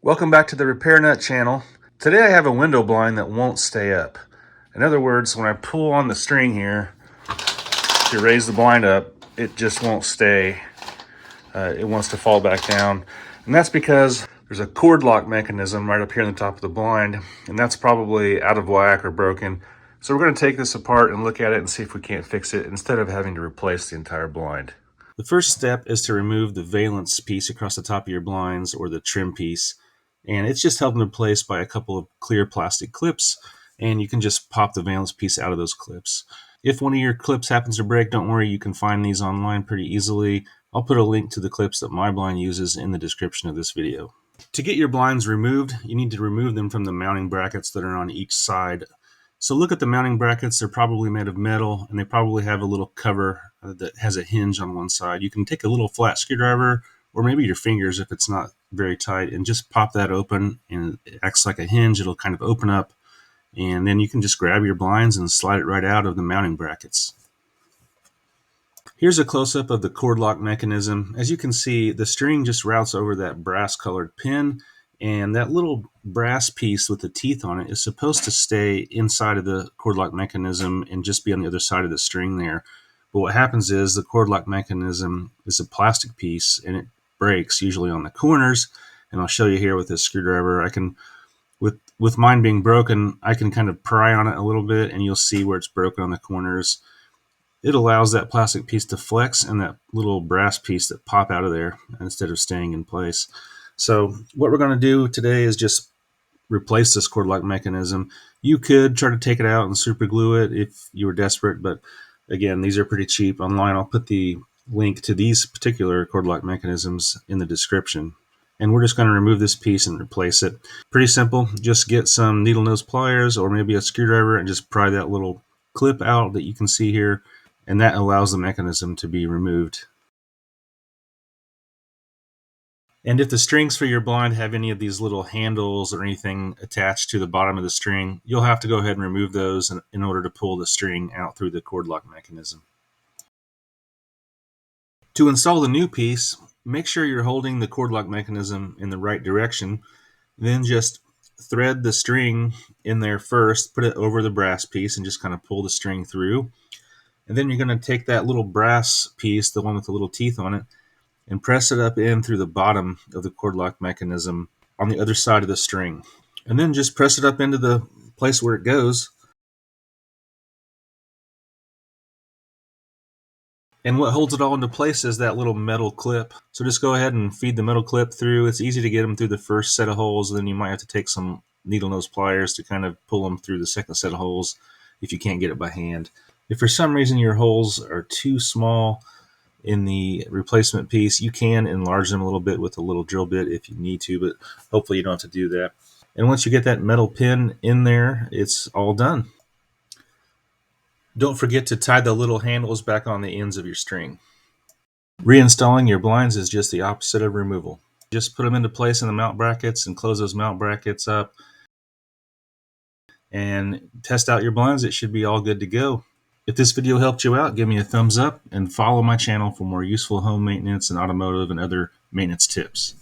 Welcome back to the Repair Nut channel. Today I have a window blind that won't stay up. In other words, when I pull on the string here to raise the blind up, it just won't stay. It wants to fall back down. And that's because there's a cord lock mechanism right up here on the top of the blind, and that's probably out of whack or broken. So we're going to take this apart and look at it and see if we can't fix it instead of having to replace the entire blind. The first step is to remove the valance piece across the top of your blinds, or the trim piece. And it's just held in place by a couple of clear plastic clips, and you can just pop the valance piece out of those clips. If one of your clips happens to break, don't worry, you can find these online pretty easily. I'll put a link to the clips that my blind uses in the description of this video. To get your blinds removed, you need to remove them from the mounting brackets that are on each side. So look at the mounting brackets. They're probably made of metal, and they probably have a little cover that has a hinge on one side. You can take a little flat screwdriver, or maybe your fingers if it's not very tight, and just pop that open, and it acts like a hinge. It'll kind of open up, and then you can just grab your blinds and slide it right out of the mounting brackets. Here's a close-up of the cord lock mechanism. As you can see, the string just routes over that brass colored pin, and that little brass piece with the teeth on it is supposed to stay inside of the cord lock mechanism and just be on the other side of the string there. But what happens is the cord lock mechanism is a plastic piece, and it breaks usually on the corners. And I'll show you here with this screwdriver. I can, with mine being broken, I can kind of pry on it a little bit, and you'll see where it's broken on the corners. It allows that plastic piece to flex and that little brass piece to pop out of there instead of staying in place. So what we're going to do today is just replace this cord lock mechanism. You could try to take it out and super glue it if you were desperate, but again, these are pretty cheap online. I'll put the link to these particular cord lock mechanisms in the description. And we're just going to remove this piece and replace it. Pretty simple. Just get some needle nose pliers or maybe a screwdriver and just pry that little clip out that you can see here, and that allows the mechanism to be removed. And if the strings for your blind have any of these little handles or anything attached to the bottom of the string, you'll have to go ahead and remove those in order to pull the string out through the cord lock mechanism. To install the new piece, make sure you're holding the cord lock mechanism in the right direction. Then just thread the string in there first, put it over the brass piece, and just kind of pull the string through. And then you're going to take that little brass piece, the one with the little teeth on it, and press it up in through the bottom of the cord lock mechanism on the other side of the string. And then just press it up into the place where it goes. And what holds it all into place is that little metal clip. So just go ahead and feed the metal clip through. It's easy to get them through the first set of holes, and then you might have to take some needle nose pliers to kind of pull them through the second set of holes if you can't get it by hand. If for some reason your holes are too small in the replacement piece, you can enlarge them a little bit with a little drill bit if you need to, but hopefully you don't have to do that. And once you get that metal pin in there, it's all done. Don't forget to tie the little handles back on the ends of your string. Reinstalling your blinds is just the opposite of removal. Just put them into place in the mount brackets and close those mount brackets up and test out your blinds. It should be all good to go. If this video helped you out, give me a thumbs up and follow my channel for more useful home maintenance and automotive and other maintenance tips.